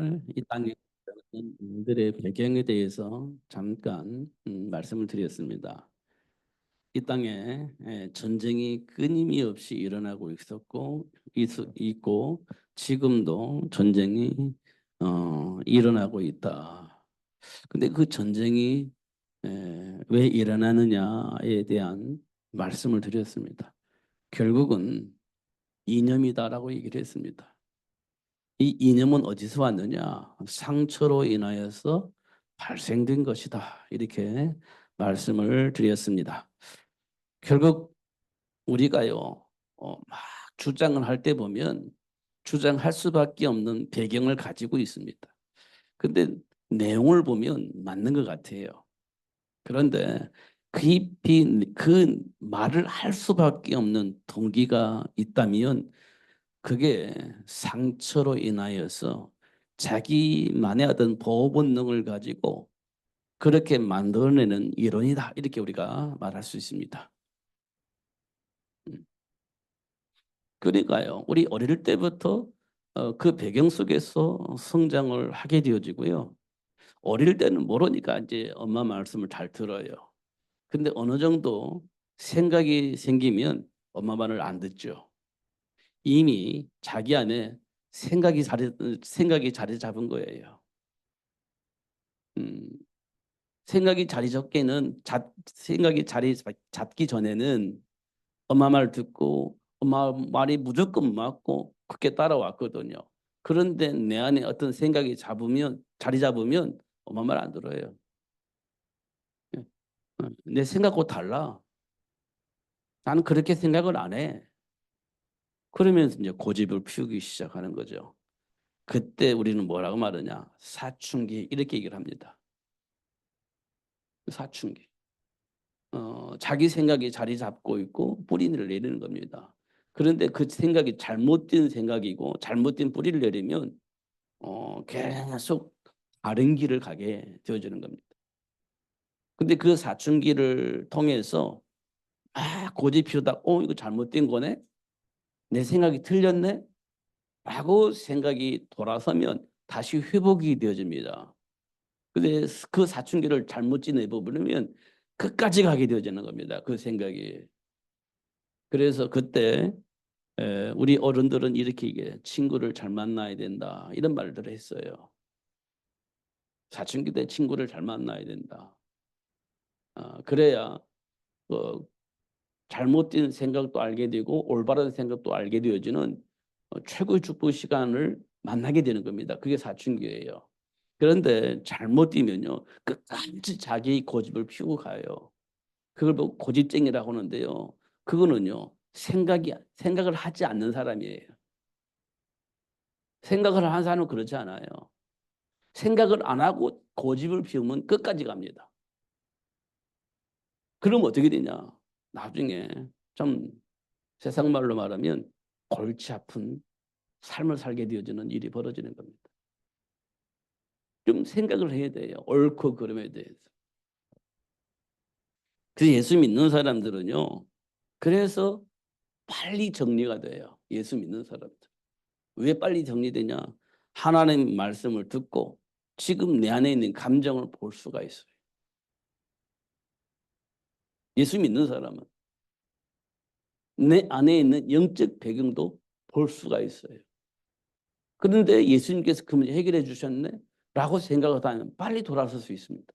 오늘 이 땅에 있는 인들의 배경에 대해서 잠깐 말씀을 드렸습니다. 이 땅에 전쟁이 끊임이 없이 일어나고 있었고 있고 지금도 전쟁이 일어나고 있다. 근데 그 전쟁이 왜 일어나느냐에 대한 말씀을 드렸습니다. 결국은 이념이다라고 얘기를 했습니다. 이 이념은 어디서 왔느냐? 상처로 인하여서 발생된 것이다. 이렇게 말씀을 드렸습니다. 결국 우리가요, 막 주장을 할 때 보면 주장할 수밖에 없는 배경을 가지고 있습니다. 근데 내용을 보면 맞는 것 같아요. 그런데 깊이 그 말을 할 수밖에 없는 동기가 있다면 그게 상처로 인하여서 자기만의 어떤 보호 본능을 가지고 그렇게 만들어내는 이론이다. 이렇게 우리가 말할 수 있습니다. 음. 그러니까요. 우리 어릴 때부터 그 배경 속에서 성장을 하게 되어지고요. 어릴 때는 모르니까 이제 엄마 말씀을 잘 들어요. 근데 어느 정도 생각이 생기면 엄마 말을 안 듣죠. 이미 자기 안에 생각이 자리 잡은 거예요. 음, 생각이 자리 잡기는 생각이 자리 잡기 전에는 엄마 말 듣고 엄마 말이 무조건 맞고 그렇게 따라왔거든요. 그런데 내 안에 어떤 생각이 자리 잡으면 엄마 말 안 들어요. 예. 내 생각하고 달라. 나는 그렇게 생각을 안 해. 그러면서 이제 고집을 피우기 시작하는 거죠. 그때 우리는 뭐라고 말하냐? 사춘기 이렇게 얘기를 합니다. 사춘기. 자기 생각이 자리 잡고 있고 뿌리를 내리는 겁니다. 그런데 그 생각이 잘못된 생각이고 잘못된 뿌리를 내리면 계속 다른 길을 가게 되어지는 겁니다. 근데 그 사춘기를 통해서 고집 피우다 이거 잘못된 거네? 내 생각이 틀렸네? 라고 생각이 돌아서면 다시 회복이 되어집니다. 근데 그 사춘기를 잘못 지내버리면 끝까지 가게 되어지는 겁니다. 그 생각이. 그래서 그때 우리 어른들은 이렇게 얘기해요. 친구를 잘 만나야 된다. 이런 말들을 했어요. 사춘기 때 친구를 잘 만나야 된다. 그래야 어, 잘못된 생각도 알게 되고 올바른 생각도 알게 되어지는 최고의 축복 시간을 만나게 되는 겁니다. 그게 사춘기예요. 그런데 잘못 뛰면요. 끝까지 자기 고집을 피우고 가요. 그걸 보고 고집쟁이라고 하는데요. 그거는요. 생각을 하지 않는 사람이에요. 생각을 하는 사람은 그렇지 않아요. 생각을 안 하고 고집을 피우면 끝까지 갑니다. 그럼 어떻게 되냐? 나중에 좀 세상 말로 말하면 골치 아픈 삶을 살게 되어지는 일이 벌어지는 겁니다. 좀 생각을 해야 돼요. 옳고 그름에 대해서. 그래서 예수 믿는 사람들은요. 그래서 빨리 정리가 돼요. 예수 믿는 사람들. 왜 빨리 정리되냐? 하나님 말씀을 듣고 지금 내 안에 있는 감정을 볼 수가 있어요. 예수 믿는 사람은 내 안에 있는 영적 배경도 볼 수가 있어요. 그런데 예수님께서 그 문제 해결해 주셨네? 라고 생각을 하면 빨리 돌아설 수 있습니다.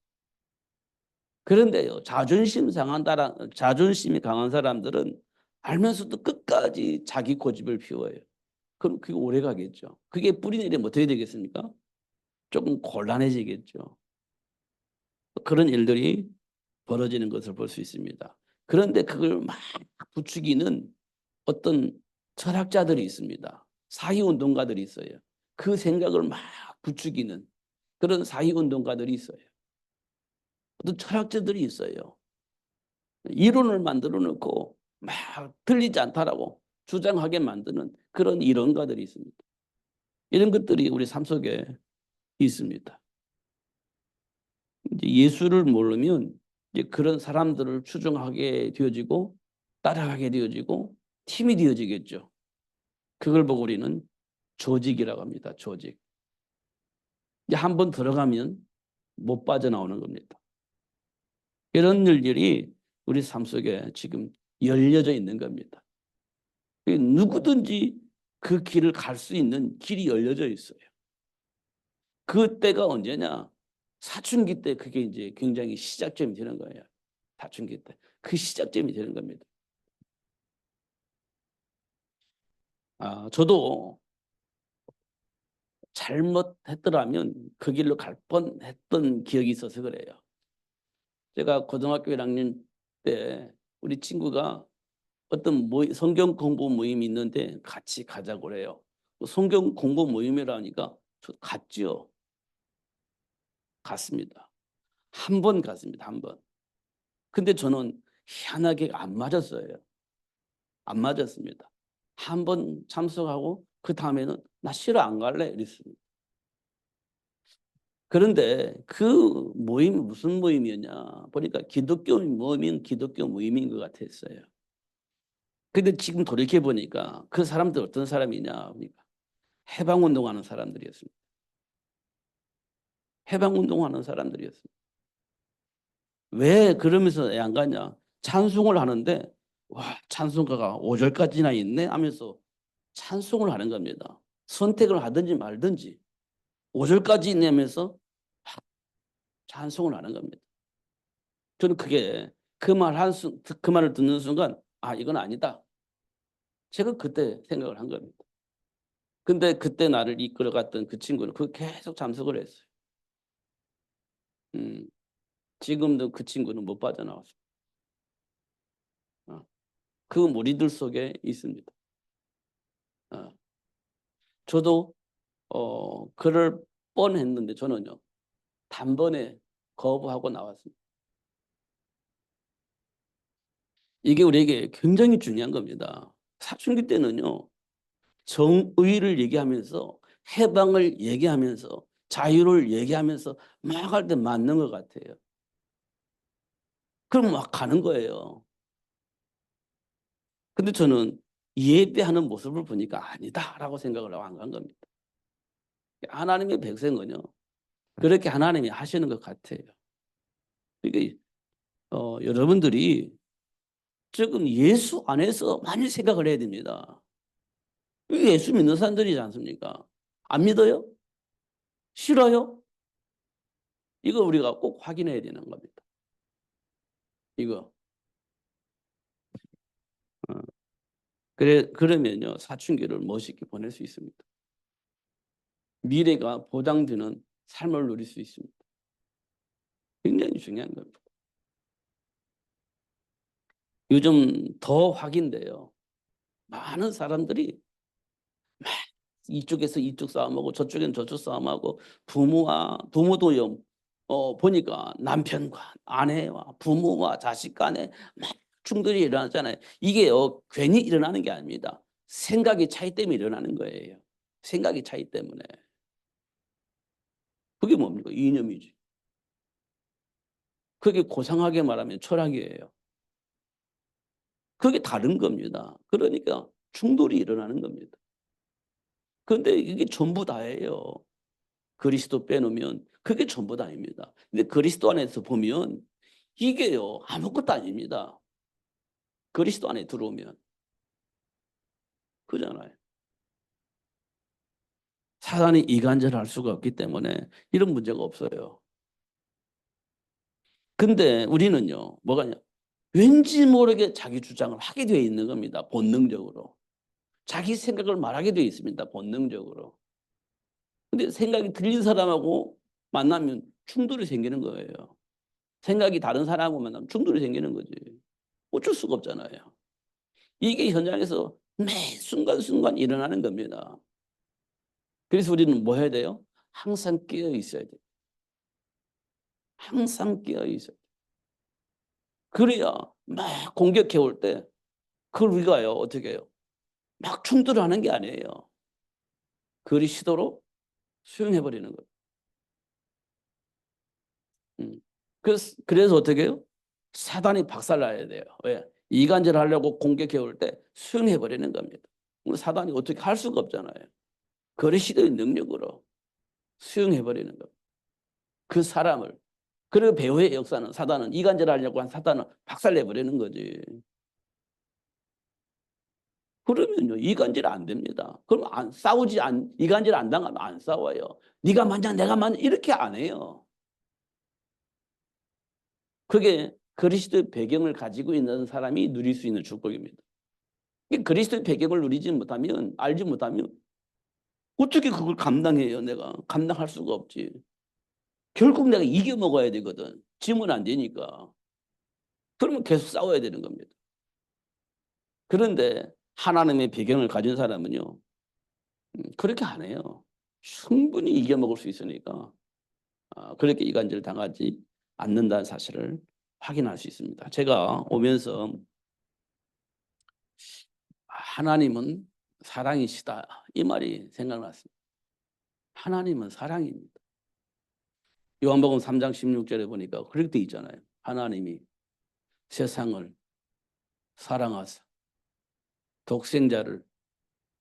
그런데요, 자존심이 강한 사람들은 알면서도 끝까지 자기 고집을 피워요. 그럼 그게 오래 가겠죠. 그게 뿌리 내리면 어떻게 되겠습니까? 조금 곤란해지겠죠. 그런 일들이 벌어지는 것을 볼 수 있습니다. 그런데 그걸 막 부추기는 어떤 철학자들이 있습니다. 사회운동가들이 있어요. 그 생각을 막 부추기는 그런 사회운동가들이 있어요. 어떤 철학자들이 있어요. 이론을 만들어 놓고 막 틀리지 않다라고 주장하게 만드는 그런 이론가들이 있습니다. 이런 것들이 우리 삶 속에 있습니다. 이제 예수를 모르면 이제 그런 사람들을 추종하게 되어지고 따라가게 되어지고 팀이 되어지겠죠. 그걸 보고 우리는 조직이라고 합니다. 조직. 이제 한번 들어가면 못 빠져나오는 겁니다. 이런 일들이 우리 삶 속에 지금 열려져 있는 겁니다. 누구든지 그 길을 갈 수 있는 길이 열려져 있어요. 그 때가 언제냐? 사춘기 때 그게 이제 굉장히 시작점이 되는 거예요. 사춘기 때. 그 시작점이 되는 겁니다. 저도 잘못했더라면 그 길로 갈 뻔했던 기억이 있어서 그래요. 제가 고등학교 1학년 때 우리 친구가 어떤 성경 공부 모임이 있는데 같이 가자고 그래요. 성경 공부 모임이라니까 저 갔죠. 갔습니다. 한 번 갔습니다. 한 번. 근데 저는 희한하게 안 맞았어요. 안 맞았습니다. 한 번 참석하고 그 다음에는 나 싫어 안 갈래 이랬습니다. 그런데 그 모임이 무슨 모임이었냐 보니까 기독교 모임인 기독교 모임인 것 같았어요. 근데 지금 돌이켜 보니까 그 사람들 어떤 사람이냐 보니까 해방운동하는 사람들이었습니다. 해방운동하는 사람들이었습니다. 왜 그러면서 안 가냐? 찬송을 하는데 와 찬송가가 5절까지나 있네 하면서 찬송을 하는 겁니다. 선택을 하든지 말든지 5절까지 있냐면서 찬송을 하는 겁니다. 저는 그게 그 말을 듣는 순간 이건 아니다. 제가 그때 생각을 한 겁니다. 근데 그때 나를 이끌어갔던 그 친구는 그 계속 참석을 했어요. 지금도 그 친구는 못 빠져나왔어요. 그 무리들 속에 있습니다. 저도 그럴 뻔했는데 저는요 단번에 거부하고 나왔습니다. 이게 우리에게 굉장히 중요한 겁니다. 사춘기 때는요 정의를 얘기하면서 해방을 얘기하면서 자유를 얘기하면서 막 할 때 맞는 것 같아요. 그럼 막 가는 거예요. 근데 저는 예배하는 모습을 보니까 아니다라고 생각을 하고 안 간 겁니다. 하나님의 백성은요 그렇게 하나님이 하시는 것 같아요. 그러니까 여러분들이 지금 예수 안에서 많이 생각을 해야 됩니다. 예수 믿는 사람들이지 않습니까? 안 믿어요? 싫어요? 이거 우리가 꼭 확인해야 되는 겁니다. 이거. 어. 그러면요, 사춘기를 멋있게 보낼 수 있습니다. 미래가 보장되는 삶을 누릴 수 있습니다. 굉장히 중요한 겁니다. 요즘 더 확인돼요. 많은 사람들이 이쪽에서 이쪽 싸움하고 저쪽엔 저쪽 싸움하고 부모도 보니까 남편과 아내와 부모와 자식 간에 막 충돌이 일어나잖아요. 이게 괜히 일어나는 게 아닙니다. 생각의 차이 때문에 일어나는 거예요. 생각의 차이 때문에. 그게 뭡니까? 이념이지. 그게 고상하게 말하면 철학이에요. 그게 다른 겁니다. 그러니까 충돌이 일어나는 겁니다. 그런데 이게 전부 다예요. 그리스도 빼놓으면 그게 전부 다 아닙니다. 근데 그리스도 안에서 보면 이게요 아무것도 아닙니다. 그리스도 안에 들어오면 그잖아요. 사단이 이간질할 수가 없기 때문에 이런 문제가 없어요. 근데 우리는요 뭐가냐 왠지 모르게 자기 주장을 하게 되어 있는 겁니다. 본능적으로. 자기 생각을 말하게 되어 있습니다. 본능적으로. 근데 생각이 들린 사람하고 만나면 충돌이 생기는 거예요. 생각이 다른 사람하고 만나면 충돌이 생기는 거지. 어쩔 수가 없잖아요. 이게 현장에서 매 순간순간 일어나는 겁니다. 그래서 우리는 뭐 해야 돼요? 항상 깨어 있어야 돼요. 항상 깨어 있어야 돼요. 그래야 막 공격해 올 때 그걸 우리가요 어떻게 해요? 막 충돌하는 게 아니에요. 그리스도로 수용해 버리는 거예요. 그래서 어떻게 해요? 사단이 박살나야 돼요. 왜? 이간질하려고 공격해 올 때 수용해 버리는 겁니다. 사단이 어떻게 할 수가 없잖아요. 그리스도의 능력으로. 수용해버리는 겁니다. 그 사람을. 그리고 배후의 역사는 사단은 이간질하려고 한 사단은 박살내버리는 거지. 그러면요 이간질 안 됩니다. 그럼 이간질 안 당하면 안 싸워요. 네가 만져 내가 만져 이렇게 안 해요. 그게 그리스도의 배경을 가지고 있는 사람이 누릴 수 있는 축복입니다. 그리스도의 배경을 누리지 못하면 알지 못하면 어떻게 그걸 감당해요? 내가 감당할 수가 없지. 결국 내가 이겨 먹어야 되거든. 지면 안 되니까. 그러면 계속 싸워야 되는 겁니다. 그런데 하나님의 배경을 가진 사람은요 그렇게 안 해요. 충분히 이겨먹을 수 있으니까 그렇게 이간질 당하지 않는다는 사실을 확인할 수 있습니다. 제가 오면서 하나님은 사랑이시다 이 말이 생각났습니다. 하나님은 사랑입니다. 요한복음 3장 16절에 보니까 그렇게 돼 있잖아요. 하나님이 세상을 사랑하사 독생자를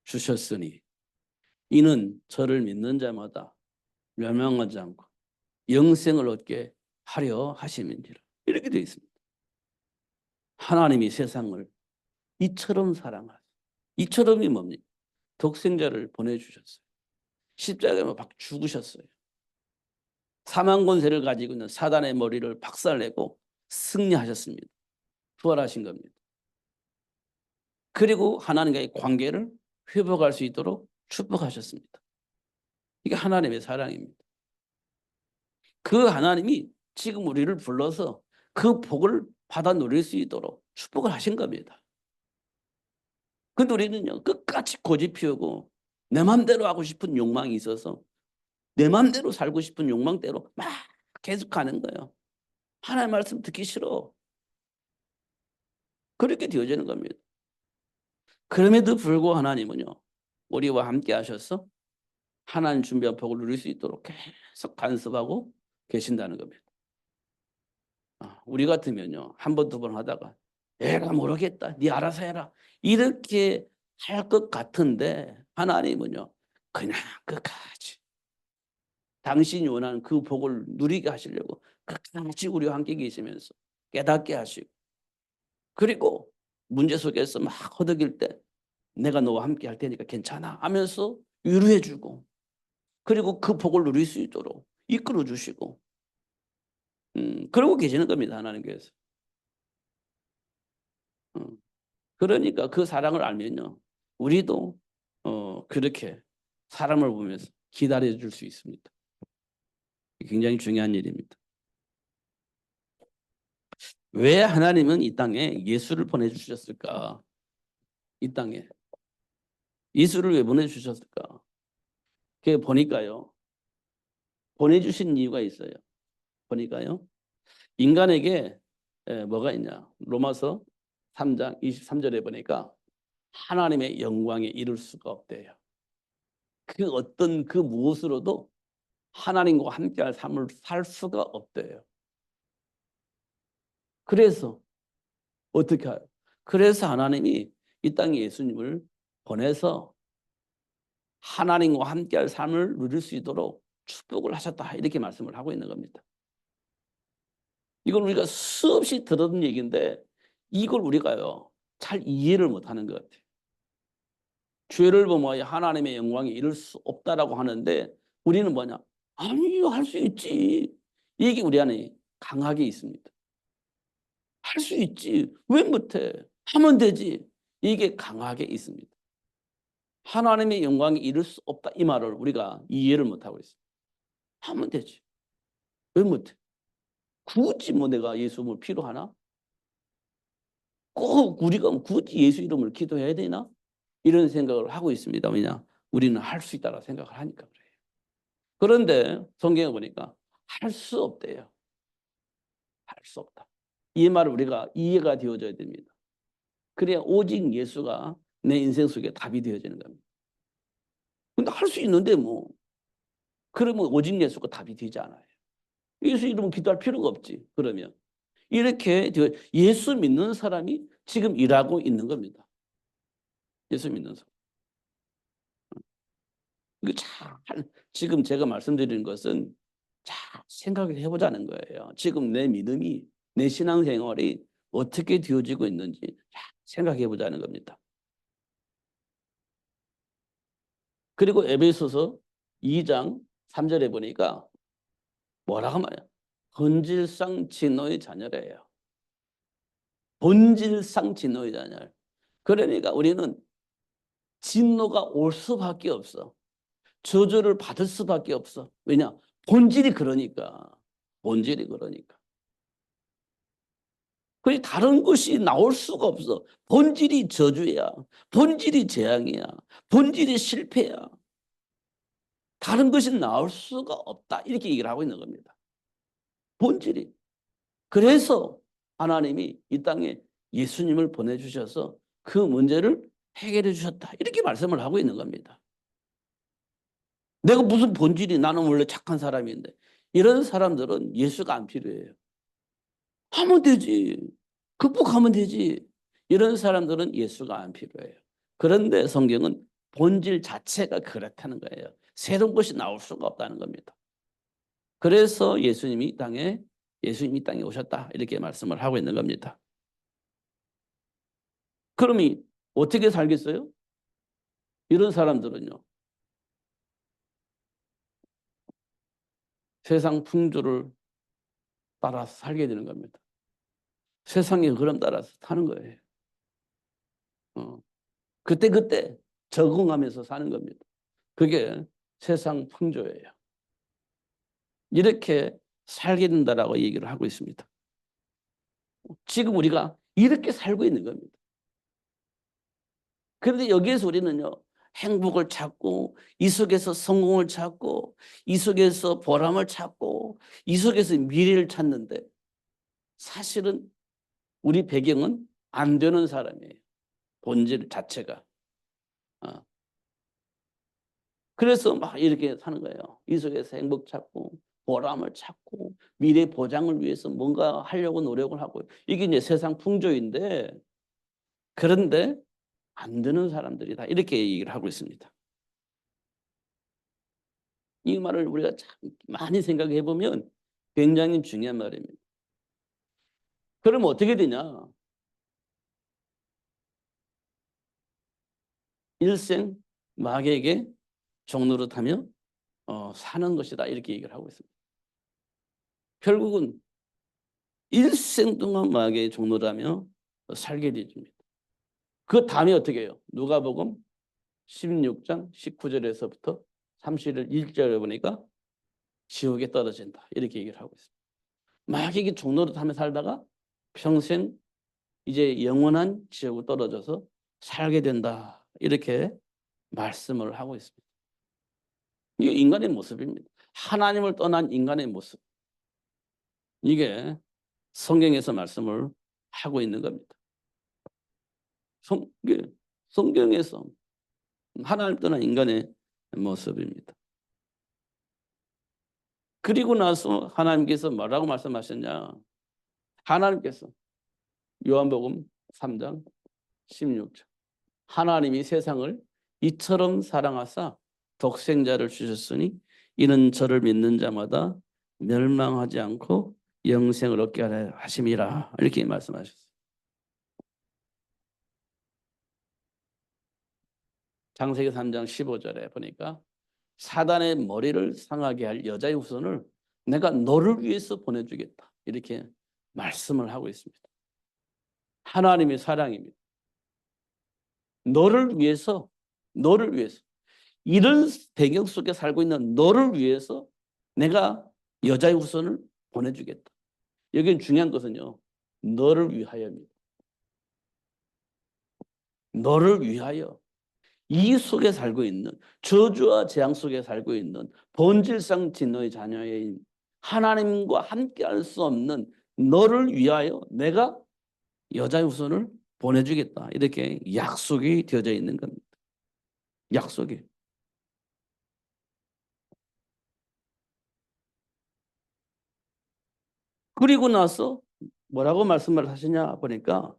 주셨으니 이는 저를 믿는 자마다 멸망하지 않고 영생을 얻게 하려 하심인지라. 이렇게 되어 있습니다. 하나님이 세상을 이처럼 사랑하사. 이처럼이 뭡니까? 독생자를 보내주셨어요. 십자가에 막 죽으셨어요. 사망 권세를 가지고 있는 사단의 머리를 박살내고 승리하셨습니다. 부활하신 겁니다. 그리고 하나님과의 관계를 회복할 수 있도록 축복하셨습니다. 이게 하나님의 사랑입니다. 그 하나님이 지금 우리를 불러서 그 복을 받아 누릴 수 있도록 축복을 하신 겁니다. 근데 우리는요 끝까지 고집 피우고 내 맘대로 하고 싶은 욕망이 있어서 내 맘대로 살고 싶은 욕망대로 막 계속 가는 거예요. 하나님 말씀 듣기 싫어. 그렇게 되어지는 겁니다. 그럼에도 불구하고 하나님은요 우리와 함께 하셔서 하나님 준비한 복을 누릴 수 있도록 계속 간섭하고 계신다는 겁니다. 우리 같으면요 한 번, 두 번 하다가 내가 모르겠다 네 알아서 해라 이렇게 할 것 같은데 하나님은요 그냥 끝까지 당신이 원하는 그 복을 누리게 하시려고 끝까지 우리와 함께 계시면서 깨닫게 하시고 그리고 문제 속에서 막 허덕일 때 내가 너와 함께 할 테니까 괜찮아 하면서 위로해 주고 그리고 그 복을 누릴 수 있도록 이끌어 주시고 그러고 계시는 겁니다. 하나님께서. 그러니까 그 사랑을 알면요 우리도 그렇게 사람을 보면서 기다려 줄 수 있습니다. 굉장히 중요한 일입니다. 왜 하나님은 이 땅에 예수를 보내주셨을까? 이 땅에 예수를 왜 보내주셨을까? 그게 보니까요 보내주신 이유가 있어요. 보니까요 인간에게 뭐가 있냐 로마서 3장 23절에 보니까 하나님의 영광에 이를 수가 없대요. 그 어떤 그 무엇으로도 하나님과 함께할 삶을 살 수가 없대요. 그래서 어떻게 해요? 그래서 하나님이 이 땅에 예수님을 보내서 하나님과 함께할 삶을 누릴 수 있도록 축복을 하셨다 이렇게 말씀을 하고 있는 겁니다. 이걸 우리가 수없이 들었던 얘기인데 이걸 우리가요 잘 이해를 못하는 것 같아요. 죄를 범하여 하나님의 영광에 이를 수 없다라고 하는데 우리는 뭐냐? 아니요 할 수 있지. 이게 우리 안에 강하게 있습니다. 할 수 있지. 왜 못해? 하면 되지. 이게 강하게 있습니다. 하나님의 영광에 이를 수 없다 이 말을 우리가 이해를 못하고 있어요. 하면 되지. 왜 못해? 굳이 뭐 내가 예수 뭐 필요하나? 꼭 우리가 굳이 예수 이름을 기도해야 되나? 이런 생각을 하고 있습니다. 왜냐? 우리는 할 수 있다고 생각을 하니까 그래요. 그런데 성경에 보니까 할 수 없대요. 할 수 없다. 이 말을 우리가 이해가 되어져야 됩니다. 그래야 오직 예수가 내 인생 속에 답이 되어지는 겁니다. 근데 할 수 있는데 뭐 그러면 오직 예수가 답이 되지 않아요. 예수 이름은 기도할 필요가 없지. 그러면 이렇게 예수 믿는 사람이 지금 일하고 있는 겁니다. 예수 믿는 사람. 이거 잘 지금 제가 말씀드리는 것은 잘 생각을 해보자는 거예요. 지금 내 믿음이 내 신앙생활이 어떻게 되어지고 있는지 잘 생각해 보자는 겁니다. 그리고 에베소서 2장 3절에 보니까 뭐라고 말해요? 본질상 진노의 자녀래요. 본질상 진노의 자녀. 그러니까 우리는 진노가 올 수밖에 없어. 저주를 받을 수밖에 없어. 왜냐? 본질이 그러니까. 본질이 그러니까. 그 다른 것이 나올 수가 없어. 본질이 저주야. 본질이 재앙이야. 본질이 실패야. 다른 것이 나올 수가 없다. 이렇게 얘기를 하고 있는 겁니다. 본질이. 그래서 하나님이 이 땅에 예수님을 보내주셔서 그 문제를 해결해 주셨다. 이렇게 말씀을 하고 있는 겁니다. 내가 무슨 본질이 나는 원래 착한 사람인데 이런 사람들은 예수가 안 필요해요. 하면 되지. 극복하면 되지. 이런 사람들은 예수가 안 필요해요. 그런데 성경은 본질 자체가 그렇다는 거예요. 새로운 것이 나올 수가 없다는 겁니다. 그래서 예수님이 땅에 오셨다. 이렇게 말씀을 하고 있는 겁니다. 그러면 어떻게 살겠어요? 이런 사람들은요. 세상 풍조를 따라서 살게 되는 겁니다. 세상의 흐름 따라서 사는 거예요. 그때그때 적응하면서 사는 겁니다. 그게 세상 풍조예요. 이렇게 살게 된다라고 얘기를 하고 있습니다. 지금 우리가 이렇게 살고 있는 겁니다. 그런데 여기에서 우리는요, 행복을 찾고, 이 속에서 성공을 찾고, 이 속에서 보람을 찾고, 이 속에서 미래를 찾는데, 사실은 우리 배경은 안 되는 사람이에요. 본질 자체가. 그래서 막 이렇게 사는 거예요. 이 속에서 행복 찾고, 보람을 찾고, 미래 보장을 위해서 뭔가 하려고 노력을 하고, 이게 이제 세상 풍조인데, 그런데 안 되는 사람들이다. 이렇게 얘기를 하고 있습니다. 이 말을 우리가 참 많이 생각해 보면 굉장히 중요한 말입니다. 그럼 어떻게 되냐? 일생 마귀에게 종노릇하며 사는 것이다. 이렇게 얘기를 하고 있습니다. 결국은 일생 동안 마귀의 종노릇하며 살게 되줍니다. 그 다음에 어떻게 해요? 누가복음 16장 19절에서부터 31절에 보니까 지옥에 떨어진다. 이렇게 얘기를 하고 있습니다. 마귀에게 종노릇하며 살다가 평생 이제 영원한 지옥으로 떨어져서 살게 된다. 이렇게 말씀을 하고 있습니다. 이게 인간의 모습입니다. 하나님을 떠난 인간의 모습. 이게 성경에서 말씀을 하고 있는 겁니다. 성경에서 하나님을 떠난 인간의 모습입니다. 그리고 나서 하나님께서 뭐라고 말씀하셨냐? 하나님께서 요한복음 3장 16절 하나님이 세상을 이처럼 사랑하사 독생자를 주셨으니 이는 저를 믿는 자마다 멸망하지 않고 영생을 얻게 하려 하심이라 이렇게 말씀하셨어요. 창세기 3장 15절에 보니까 사단의 머리를 상하게 할 여자의 후손을 내가 너를 위해서 보내주겠다 이렇게 말씀을 하고 있습니다. 하나님의 사랑입니다. 너를 위해서 이런 배경 속에 살고 있는 너를 위해서 내가 여자의 후손을 보내주겠다. 여기는 중요한 것은요. 너를 위하여입니다. 너를 위하여. 이 속에 살고 있는 저주와 재앙 속에 살고 있는 본질상 진노의 자녀인 하나님과 함께할 수 없는 너를 위하여 내가 여자의 후손을 보내주겠다. 이렇게 약속이 되어져 있는 겁니다. 약속이. 그리고 나서 뭐라고 말씀을 하시냐 보니까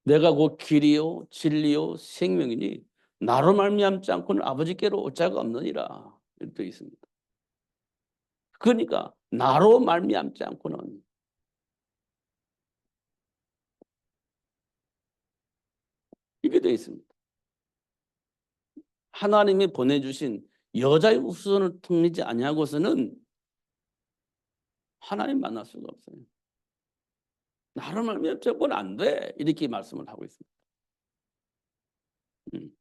내가 곧 길이요 진리요 생명이니 나로 말미암지 않고는 아버지께로 올 자가 없느니라 이렇게 되어 있습니다. 그러니까 나로 말미암지 않고는 이게 되어 있습니다. 하나님이 보내주신 여자의 후손을 통리지 아니하고서는 하나님 만날 수가 없어요. 나로 말미암지 않고는 안 돼. 이렇게 말씀을 하고 있습니다. 음.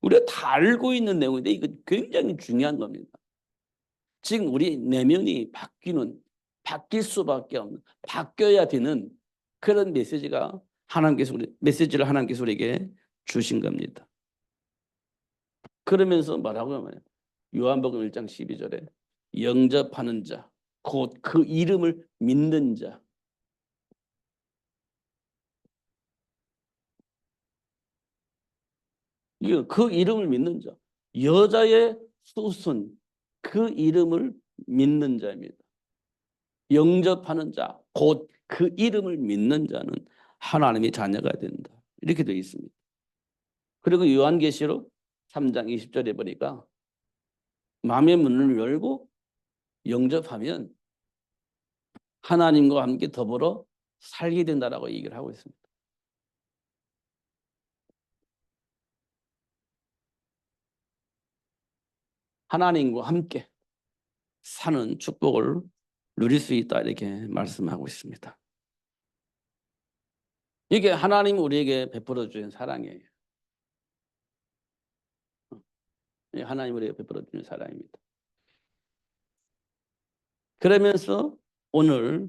우리가 다 알고 있는 내용인데 이거 굉장히 중요한 겁니다. 지금 우리 내면이 바뀔 수밖에 없는, 바뀌어야 되는 그런 메시지를 하나님께서 우리에게 주신 겁니다. 그러면서 뭐라고 하면 요한복음 1장 12절에 영접하는 자, 곧 그 이름을 믿는 자. 이거 그 이름을 믿는 자. 여자의 후손, 그 이름을 믿는 자입니다. 영접하는 자, 곧 그 이름을 믿는 자는 하나님의 자녀가 된다. 이렇게 되어 있습니다. 그리고 요한계시록 3장 20절에 보니까 마음의 문을 열고 영접하면 하나님과 함께 더불어 살게 된다라고 얘기를 하고 있습니다. 하나님과 함께 사는 축복을 누릴 수 있다 이렇게 말씀하고 있습니다. 이게 하나님 우리에게 베풀어 주신 사랑이에요. 하나님 우리에게 베풀어 주신 사랑입니다. 그러면서 오늘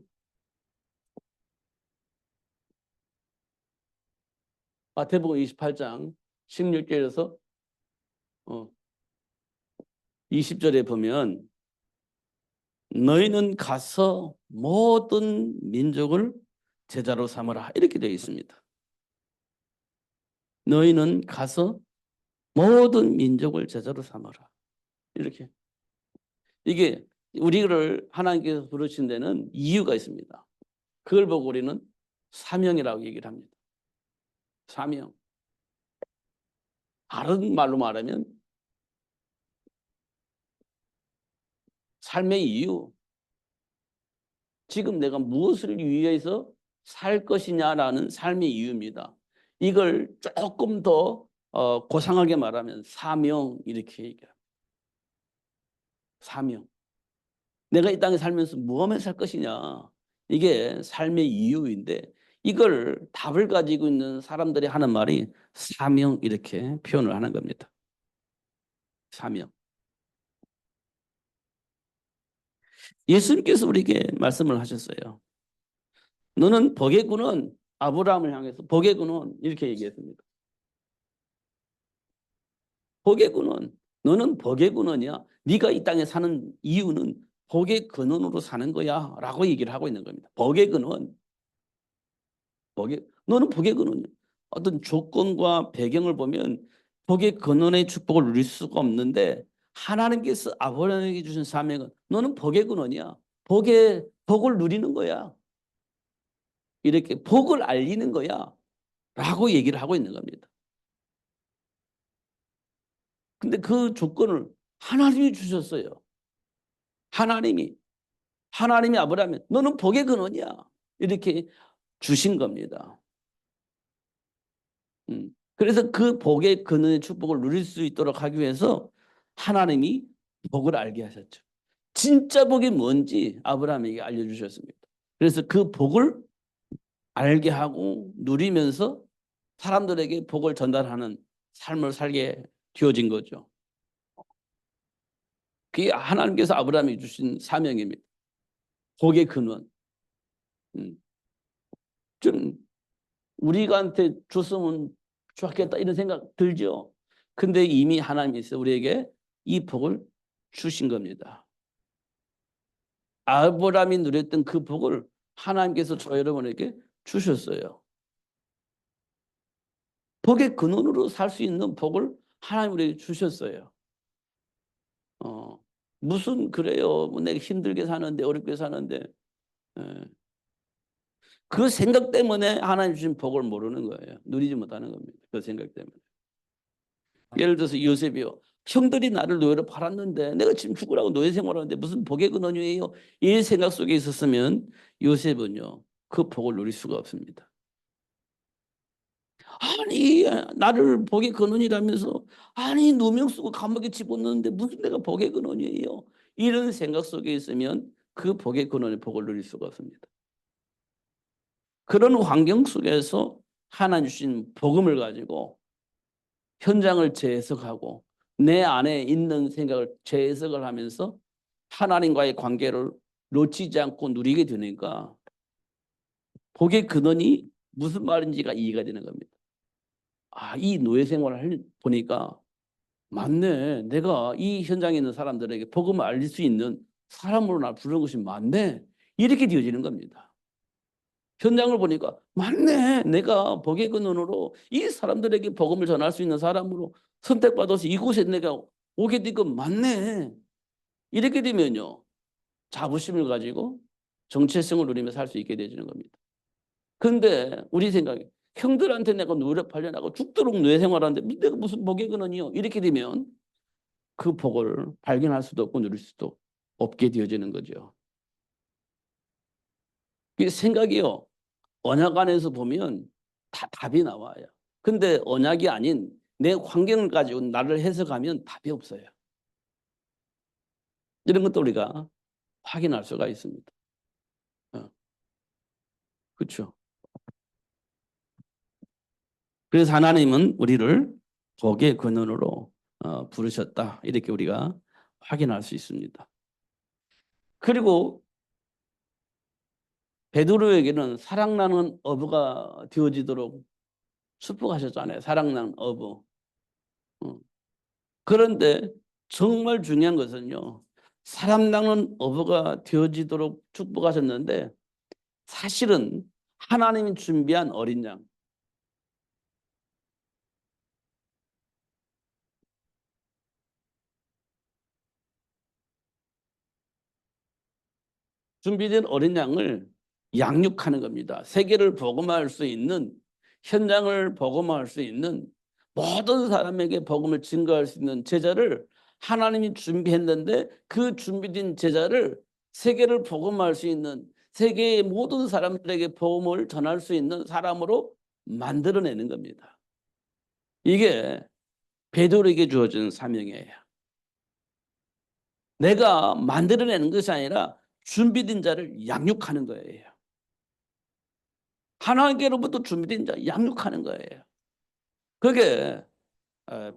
마태복음 28장 16절에서 20절에 보면 너희는 가서 모든 민족을 제자로 삼으라 이렇게 되어 있습니다. 너희는 가서 모든 민족을 제자로 삼아라. 이렇게. 이게 우리를 하나님께서 부르신 데는 이유가 있습니다. 그걸 보고 우리는 사명이라고 얘기를 합니다. 사명. 다른 말로 말하면 삶의 이유. 지금 내가 무엇을 위해서 살 것이냐라는 삶의 이유입니다. 이걸 조금 더 고상하게 말하면 사명 이렇게 얘기합니다. 사명. 내가 이 땅에 살면서 무엇에 살 것이냐. 이게 삶의 이유인데 이걸 답을 가지고 있는 사람들이 하는 말이 사명 이렇게 표현을 하는 겁니다. 사명. 예수님께서 우리에게 말씀을 하셨어요. 너는 복의 근원, 아브라함을 향해서 복의 근원 이렇게 얘기했습니다. 복의 근원. 너는 복의 근원이야. 네가 이 땅에 사는 이유는 복의 근원으로 사는 거야 라고 얘기를 하고 있는 겁니다. 복의 근원. 너는 복의 근원이야. 어떤 조건과 배경을 보면 복의 근원의 축복을 누릴 수가 없는데 하나님께서 아브라함에게 주신 사명은 너는 복의 근원이야. 복을 누리는 거야. 이렇게 복을 알리는 거야 라고 얘기를 하고 있는 겁니다. 근데 그 조건을 하나님이 주셨어요. 하나님이 아브라함에 너는 복의 근원이야. 이렇게 주신 겁니다. 그래서 그 복의 근원의 축복을 누릴 수 있도록 하기 위해서 하나님이 복을 알게 하셨죠. 진짜 복이 뭔지 아브라함에게 알려주셨습니다. 그래서 그 복을 알게 하고 누리면서 사람들에게 복을 전달하는 삶을 살게 되어진 거죠. 그게 하나님께서 아브라함에게 주신 사명입니다. 복의 근원. 좀 우리한테 줬으면 좋겠다 이런 생각 들죠. 근데 이미 하나님께서 우리에게 이 복을 주신 겁니다. 아브라함이 누렸던 그 복을 하나님께서 저 여러분에게 주셨어요. 복의 근원으로 살 수 있는 복을 하나님 우리에게 주셨어요. 무슨 그래요. 뭐 내가 힘들게 사는데 어렵게 사는데 그 생각 때문에 하나님 주신 복을 모르는 거예요. 누리지 못하는 겁니다. 그 생각 때문에. 예를 들어서 요셉이요. 형들이 나를 노예로 팔았는데 내가 지금 죽으라고 노예 생활하는데 무슨 복의 근원이에요? 이 생각 속에 있었으면 요셉은요. 그 복을 누릴 수가 없습니다. 아니 나를 복의 근원이라면서 아니 누명 쓰고 감옥에 집어넣는데 무슨 내가 복의 근원이에요? 이런 생각 속에 있으면 그 복의 근원의 복을 누릴 수가 없습니다. 그런 환경 속에서 하나님 주신 복음을 가지고 현장을 재해석하고 내 안에 있는 생각을 재해석을 하면서 하나님과의 관계를 놓치지 않고 누리게 되니까 복의 근원이 무슨 말인지가 이해가 되는 겁니다. 아, 이 노예 생활을 보니까 맞네. 내가 이 현장에 있는 사람들에게 복음을 알릴 수 있는 사람으로 날 부르는 것이 맞네. 이렇게 되어지는 겁니다. 현장을 보니까 맞네. 내가 복의 근원으로 이 사람들에게 복음을 전할 수 있는 사람으로 선택받아서 이곳에 내가 오게 된 건 맞네. 이렇게 되면요. 자부심을 가지고 정체성을 누리며 살 수 있게 되어지는 겁니다. 그런데 우리 생각에 형들한테 내가 노래 팔려나고 죽도록 노예 생활하는데 내가 무슨 복의 근원이요. 이렇게 되면 그 복을 발견할 수도 없고 누릴 수도 없게 되어지는 거죠. 이 생각이요. 언약 안에서 보면 다 답이 나와요. 근데 언약이 아닌 내 환경을 가지고 나를 해석하면 답이 없어요. 이런 것도 우리가 확인할 수가 있습니다. 그렇죠. 그래서 하나님은 우리를 복의 근원으로 부르셨다. 이렇게 우리가 확인할 수 있습니다. 그리고 베드로에게는 사랑나는 어부가 되어지도록 축복하셨잖아요. 사랑나는 어부. 그런데 정말 중요한 것은요. 사람 낚는 어부가 되어지도록 축복하셨는데 사실은 하나님이 준비한 어린 양. 준비된 어린 양을 양육하는 겁니다. 세계를 복음화할 수 있는 현장을 복음화할 수 있는 모든 사람에게 복음을 증거할 수 있는 제자를 하나님이 준비했는데 그 준비된 제자를 세계를 복음화할 수 있는 세계의 모든 사람들에게 복음을 전할 수 있는 사람으로 만들어내는 겁니다. 이게 베드로에게 주어진 사명이에요. 내가 만들어내는 것이 아니라 준비된 자를 양육하는 거예요. 하나님께로부터 준비된 자 양육하는 거예요. 그게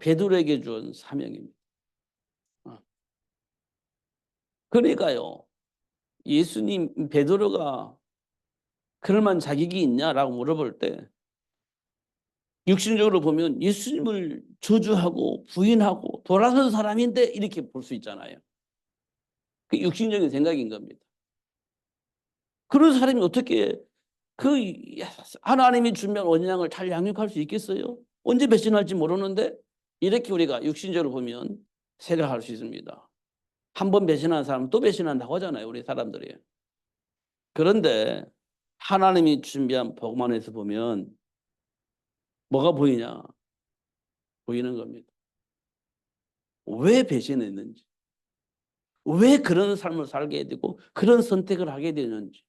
베드로에게 준 사명입니다. 그러니까요. 예수님 베드로가 그럴 만한 자격이 있냐라고 물어볼 때 육신적으로 보면 예수님을 저주하고 부인하고 돌아선 사람인데 이렇게 볼 수 있잖아요. 그 육신적인 생각인 겁니다. 그런 사람이 어떻게 그 하나님이 준비한 언약을 잘 양육할 수 있겠어요? 언제 배신할지 모르는데 이렇게 우리가 육신적으로 보면 생각할 수 있습니다. 한 번 배신한 사람은 또 배신한다고 하잖아요. 우리 사람들이. 그런데 하나님이 준비한 복음 안에서 보면 뭐가 보이냐? 보이는 겁니다. 왜 배신했는지. 왜 그런 삶을 살게 되고 그런 선택을 하게 되는지.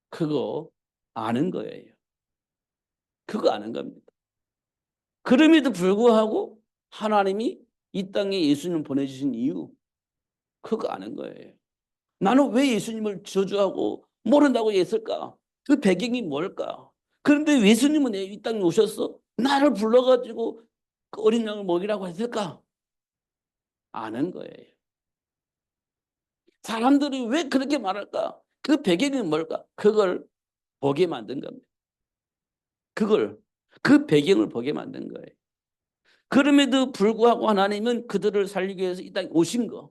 그거 아는 거예요. 그거 아는 겁니다. 그럼에도 불구하고 하나님이 이 땅에 예수님을 보내주신 이유 그거 아는 거예요. 나는 왜 예수님을 저주하고 모른다고 했을까? 그 배경이 뭘까? 그런데 예수님은 이 땅에 오셔서 나를 불러가지고 그 어린 양을 먹이라고 했을까? 아는 거예요. 사람들이 왜 그렇게 말할까? 그 배경이 뭘까? 그걸 보게 만든 겁니다. 그 배경을 보게 만든 거예요. 그럼에도 불구하고 하나님은 그들을 살리기 위해서 이 땅에 오신 거.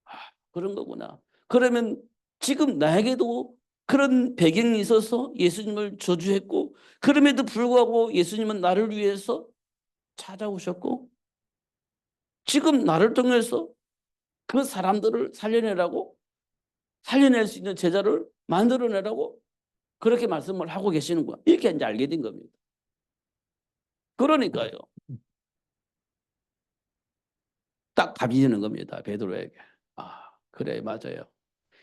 아, 그런 거구나. 그러면 지금 나에게도 그런 배경이 있어서 예수님을 저주했고 그럼에도 불구하고 예수님은 나를 위해서 찾아오셨고 지금 나를 통해서 그 사람들을 살려내라고 살려낼 수 있는 제자를 만들어내라고 그렇게 말씀을 하고 계시는 거야. 이렇게 이제 알게 된 겁니다. 그러니까요. 딱 답이 되는 겁니다. 베드로에게. 아, 그래, 맞아요.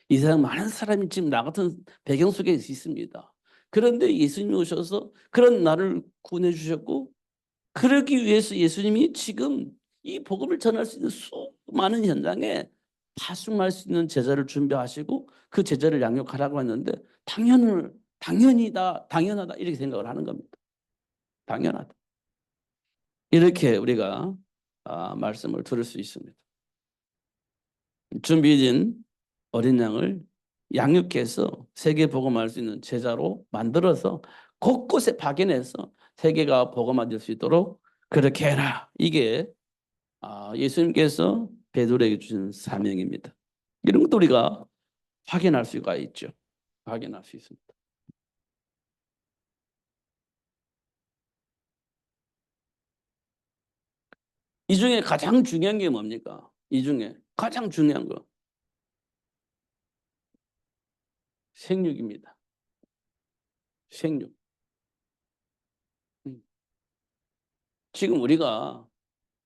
이 세상 많은 사람이 지금 나 같은 배경 속에 있습니다. 그런데 예수님이 오셔서 그런 나를 구원해 주셨고, 그러기 위해서 예수님이 지금 이 복음을 전할 수 있는 수많은 현장에 파송할 수 있는 제자를 준비하시고 그 제자를 양육하라고 했는데 당연하다 이렇게 생각을 하는 겁니다. 당연하다. 이렇게 우리가 말씀을 들을 수 있습니다. 준비된 어린 양을 양육해서 세계 복음할 수 있는 제자로 만들어서 곳곳에 파견해서 세계가 복음화될 수 있도록 그렇게 해라. 이게 예수님께서 베드로에게 주신 사명입니다. 이런 것도 우리가 확인할 수가 있죠. 확인할 수 있습니다. 이 중에 가장 중요한 게 뭡니까? 이 중에 가장 중요한 거 생육입니다. 생육. 지금 우리가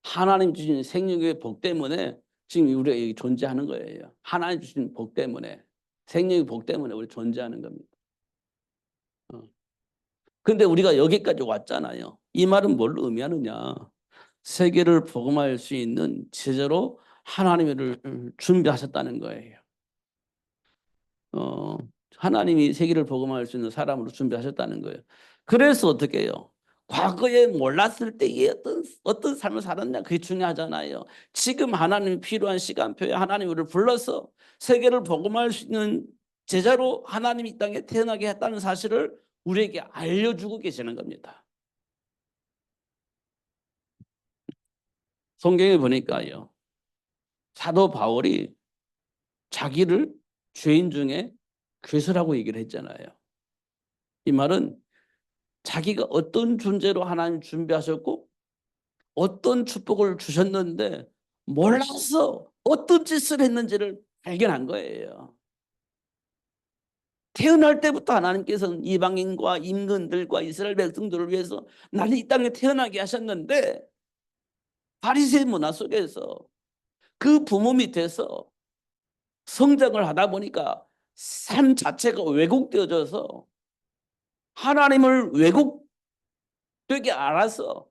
하나님 주신 생육의 복 때문에 지금 우리가 여기 존재하는 거예요. 하나님 주신 복 때문에 생육의 복 때문에 우리 존재하는 겁니다. 근데 우리가 여기까지 왔잖아요. 이 말은 뭘 의미하느냐? 세계를 복음할 수 있는 제자로 하나님을 준비하셨다는 거예요. 어, 하나님이 세계를 복음할 수 있는 사람으로 준비하셨다는 거예요. 그래서 어떻게 해요? 과거에 몰랐을 때에 어떤 삶을 살았냐 그게 중요하잖아요. 지금 하나님이 필요한 시간표에 하나님 우리를 불러서 세계를 복음할 수 있는 제자로 하나님이 이 땅에 태어나게 했다는 사실을 우리에게 알려주고 계시는 겁니다. 성경에 보니까요. 사도 바울이 자기를 죄인 중에 괴수라고 얘기를 했잖아요. 이 말은 자기가 어떤 존재로 하나님 준비하셨고 어떤 축복을 주셨는데 몰라서 어떤 짓을 했는지를 발견한 거예요. 태어날 때부터 하나님께서는 이방인과 임금들과 이스라엘 백성들을 위해서 나를 이 땅에 태어나게 하셨는데 바리새인 문화 속에서 그 부모 밑에서 성장을 하다 보니까 삶 자체가 왜곡되어져서 하나님을 왜곡되게 알아서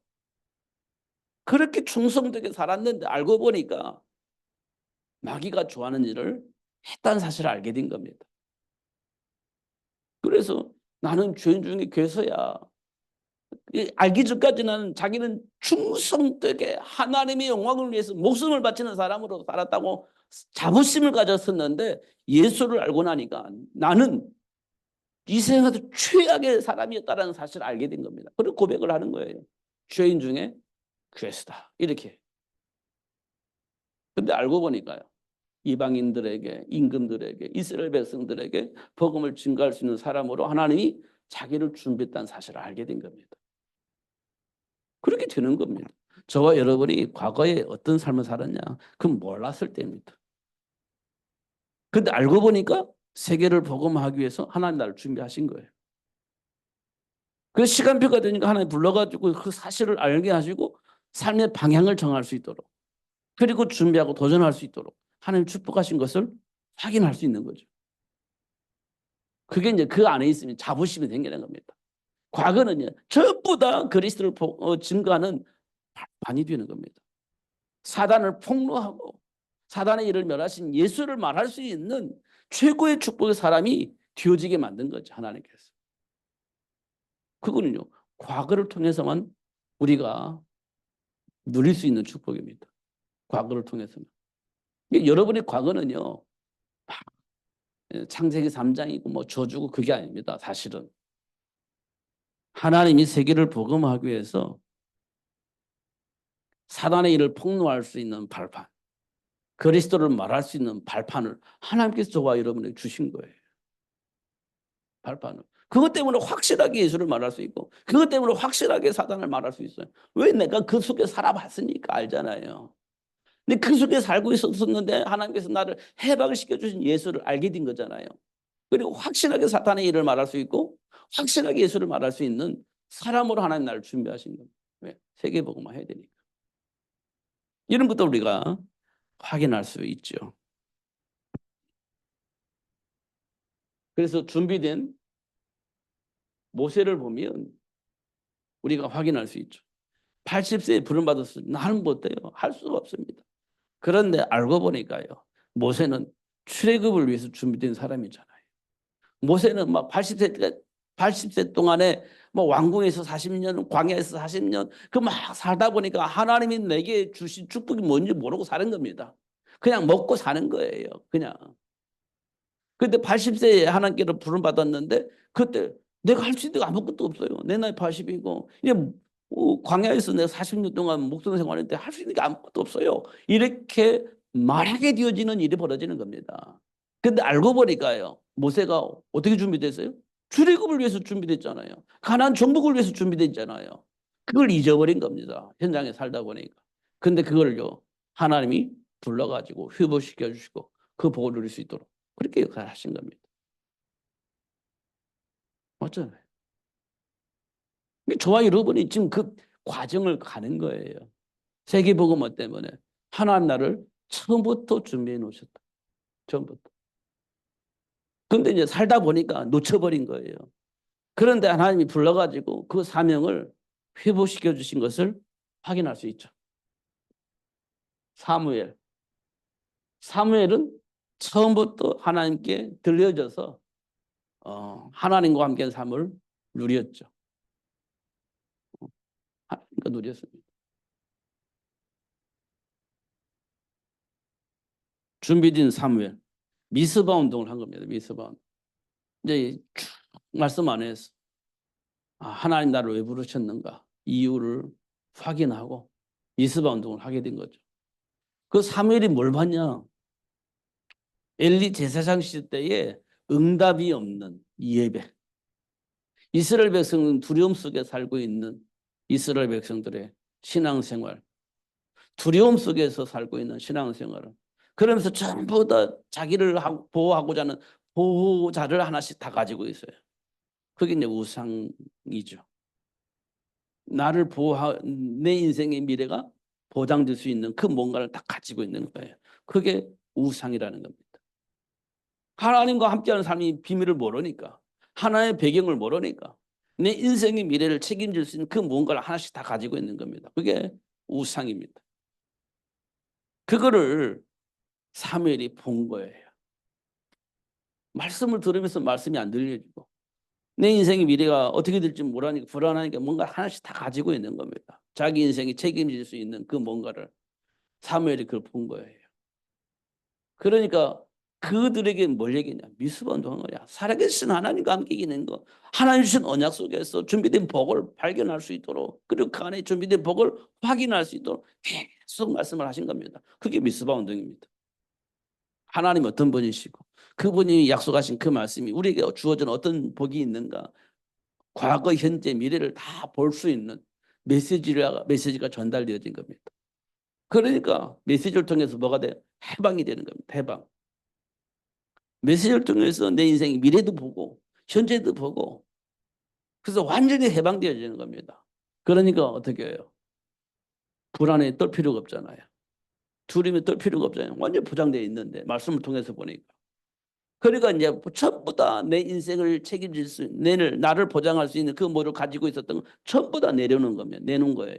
그렇게 충성되게 살았는데 알고 보니까 마귀가 좋아하는 일을 했다는 사실을 알게 된 겁니다. 그래서 나는 죄인 중에 괴수야. 알기 전까지는 자기는 충성되게 하나님의 영광을 위해서 목숨을 바치는 사람으로 살았다고 자부심을 가졌었는데 예수를 알고 나니까 나는 이 세상에서 최악의 사람이었다는 사실을 알게 된 겁니다. 그리고 고백을 하는 거예요. 죄인 중에 괴수다. 이렇게. 근데 알고 보니까요. 이방인들에게 임금들에게 이스라엘 백성들에게 복음을 증거할 수 있는 사람으로 하나님이 자기를 준비했다는 사실을 알게 된 겁니다. 그렇게 되는 겁니다. 저와 여러분이 과거에 어떤 삶을 살았냐 그건 몰랐을 때입니다. 근데 알고 보니까 세계를 복음하기 위해서 하나님 나를 준비하신 거예요. 그래서 시간표가 되니까 하나님 불러가지고 그 사실을 알게 하시고 삶의 방향을 정할 수 있도록 그리고 준비하고 도전할 수 있도록 하나님 축복하신 것을 확인할 수 있는 거죠. 그게 이제 그 안에 있으면 자부심이 생기는 겁니다. 과거는요, 전부 다 그리스도를 증거하는 반이 되는 겁니다. 사단을 폭로하고 사단의 일을 멸하신 예수를 말할 수 있는 최고의 축복의 사람이 되어지게 만든 거죠, 하나님께서. 그거는요, 과거를 통해서만 우리가 누릴 수 있는 축복입니다. 과거를 통해서만. 여러분의 과거는요, 창세기 3장이고 뭐 저주고 그게 아닙니다. 사실은 하나님이 세계를 복음하기 위해서 사단의 일을 폭로할 수 있는 발판, 그리스도를 말할 수 있는 발판을 하나님께서 저와 여러분에게 주신 거예요. 발판을. 그것 때문에 확실하게 예수를 말할 수 있고 그것 때문에 확실하게 사단을 말할 수 있어요. 왜? 내가 그 속에 살아봤으니까 알잖아요. 근데 그 속에 살고 있었는데 하나님께서 나를 해방을 시켜주신 예수를 알게 된 거잖아요. 그리고 확실하게 사탄의 일을 말할 수 있고 확실하게 예수를 말할 수 있는 사람으로 하나님 나를 준비하신 겁니다. 왜? 세계복음화 해야 되니까. 이런 것도 우리가 확인할 수 있죠. 그래서 준비된 모세를 보면 우리가 확인할 수 있죠. 80세에 부름받았을 때 나는 못해요. 할 수가 없습니다. 그런데 알고 보니까요. 모세는 출애굽을 위해서 준비된 사람이잖아요. 모세는 막 80세 동안에 뭐 왕궁에서 40년, 광야에서 40년 그 막 살다 보니까 하나님이 내게 주신 축복이 뭔지 모르고 사는 겁니다. 그냥 먹고 사는 거예요. 그냥. 근데 80세에 하나님께로 부름 받았는데 그때 내가 할 수 있는 게 아무것도 없어요. 내 나이 80이고 이제 광야에서 내가 40년 동안 목성 생활했는데 할 수 있는 게 아무것도 없어요. 이렇게 말하게 되어지는 일이 벌어지는 겁니다. 근데 알고 보니까요. 모세가 어떻게 준비됐어요? 출애굽을 위해서 준비됐잖아요. 가나안 정복을 위해서 준비됐잖아요. 그걸 잊어버린 겁니다. 현장에 살다 보니까. 근데 그걸요. 하나님이 불러가지고 회복시켜 주시고 그 복을 누릴 수 있도록 그렇게 역할하신 겁니다. 맞잖아요. 저와 여러분이 지금 그 과정을 가는 거예요. 세계복음화 때문에 하나님 나를 처음부터 준비해 놓으셨다. 처음부터. 근데 이제 살다 보니까 놓쳐버린 거예요. 그런데 하나님이 불러가지고 그 사명을 회복시켜 주신 것을 확인할 수 있죠. 사무엘. 사무엘은 처음부터 하나님께 들려져서 하나님과 함께 삶을 누렸죠. 하나님과 누렸습니다. 준비된 사무엘. 미스바 운동을 한 겁니다. 미스바 운동. 이제 쭉 말씀 안에서 하나님 나를 왜 부르셨는가 이유를 확인하고 미스바 운동을 하게 된 거죠. 그 사무엘이 뭘 봤냐? 엘리 제사장 시대에 응답이 없는 예배. 이스라엘 백성은 두려움 속에 살고 있는 이스라엘 백성들의 신앙생활. 두려움 속에서 살고 있는 신앙생활을. 그러면서 전부 다 자기를 보호하고자 하는 보호자를 하나씩 다 가지고 있어요. 그게 이제 우상이죠. 나를 내 인생의 미래가 보장될 수 있는 그 뭔가를 다 가지고 있는 거예요. 그게 우상이라는 겁니다. 하나님과 함께하는 삶이 비밀을 모르니까 하나의 배경을 모르니까 내 인생의 미래를 책임질 수 있는 그 뭔가를 하나씩 다 가지고 있는 겁니다. 그게 우상입니다. 그거를 사무엘이 본 거예요. 말씀을 들으면서 말씀이 안 들려지고 내 인생의 미래가 어떻게 될지 모르니까 불안하니까 뭔가 하나씩 다 가지고 있는 겁니다. 자기 인생이 책임질 수 있는 그 뭔가를 사무엘이 그걸 본 거예요. 그러니까 그들에게 뭘 얘기했냐. 미스바 운동한 거야. 살아계신 하나님과 함께 이기는 거. 하나님 주신 언약 속에서 준비된 복을 발견할 수 있도록 그리고 그 안에 준비된 복을 확인할 수 있도록 계속 말씀을 하신 겁니다. 그게 미스바 운동입니다. 하나님 어떤 분이시고 그분이 약속하신 그 말씀이 우리에게 주어진 어떤 복이 있는가. 과거, 현재, 미래를 다 볼 수 있는 메시지가 전달되어진 겁니다. 그러니까 메시지를 통해서 뭐가 돼? 해방이 되는 겁니다. 해방. 메시지를 통해서 내 인생의 미래도 보고 현재도 보고 그래서 완전히 해방되어지는 겁니다. 그러니까 어떻게 해요? 불안에 떨 필요가 없잖아요. 두려움에 떨 필요가 없잖아요. 완전히 보장되어 있는데 말씀을 통해서 보니까. 그러니까 이제 전부 다 내 인생을 책임질 수 있는 나를 보장할 수 있는 그 뭐를 가지고 있었던 거 전부 다 내려놓은 겁니다. 내놓은 거예요.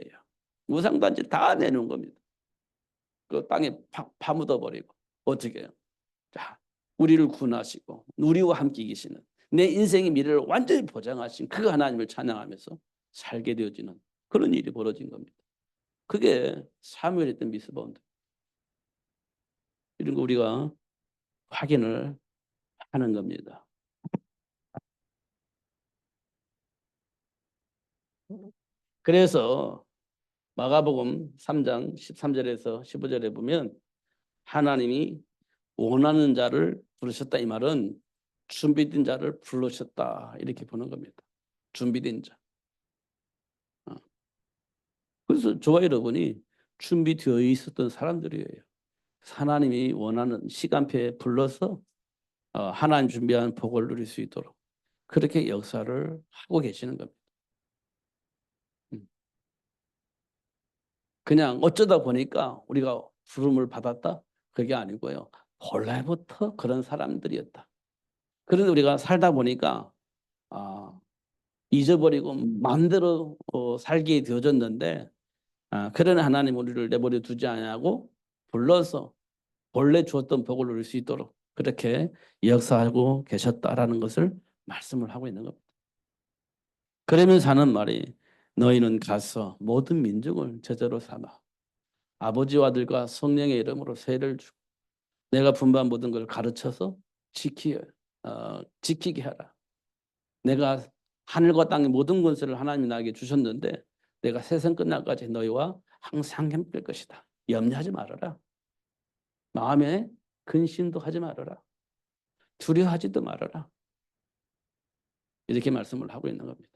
우상단지 다 내놓은 겁니다. 그 땅에 파묻어 버리고 어떻게 해요? 자, 우리를 구원하시고 우리와 함께 계시는 내 인생의 미래를 완전히 보장하신 그 하나님을 찬양하면서 살게 되어지는 그런 일이 벌어진 겁니다. 그게 사무엘이 했던 미스바 운동. 이런 거 우리가 확인을 하는 겁니다. 그래서 마가복음 3장 13절에서 15절에 보면 하나님이 원하는 자를 부르셨다 이 말은 준비된 자를 불러셨다 이렇게 보는 겁니다. 준비된 자. 그래서 저와 여러분이 준비되어 있었던 사람들이에요. 하나님이 원하는 시간표에 불러서 하나님 준비한 복을 누릴 수 있도록 그렇게 역사를 하고 계시는 겁니다. 음. 그냥 어쩌다 보니까 우리가 부름을 받았다? 그게 아니고요. 본래부터 그런 사람들이었다. 그런데 우리가 살다 보니까 아, 잊어버리고 마음대로 살게 되어졌는데 그러나 하나님 우리를 내버려 두지 않냐고 불러서 본래 주었던 복을 누릴 수 있도록 그렇게 역사하고 계셨다라는 것을 말씀을 하고 있는 겁니다. 그러면서 하는 말이 너희는 가서 모든 민족을 제자로 삼아 아버지와 아들과 성령의 이름으로 세례를 주고 내가 분부한 모든 걸 가르쳐서 지키게 하라. 내가 하늘과 땅의 모든 권세를 하나님이 나에게 주셨는데 내가 세상 끝날까지 너희와 항상 함께할 것이다. 염려하지 말아라. 마음에 근심도 하지 말아라. 두려워하지도 말아라. 이렇게 말씀을 하고 있는 겁니다.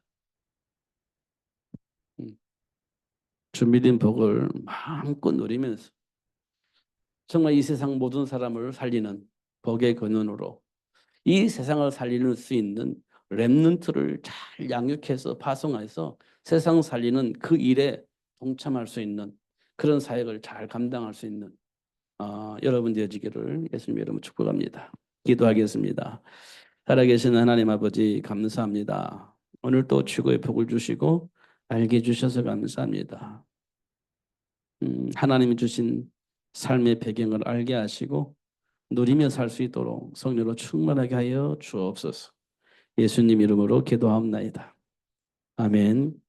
준비된 복을 마음껏 누리면서 정말 이 세상 모든 사람을 살리는 복의 근원으로 이 세상을 살릴 수 있는 렘넌트를 잘 양육해서 파송해서 세상 살리는 그 일에 동참할 수 있는 그런 사역을 잘 감당할 수 있는 여러분 되어지기를 예수님 이름으로 축복합니다. 기도하겠습니다. 살아계신 하나님 아버지 감사합니다. 오늘 또 최고의 복을 주시고 알게 해주셔서 감사합니다. 하나님이 주신 삶의 배경을 알게 하시고 누리며 살 수 있도록 성령으로 충만하게 하여 주옵소서. 예수님 이름으로 기도하옵나이다. 아멘.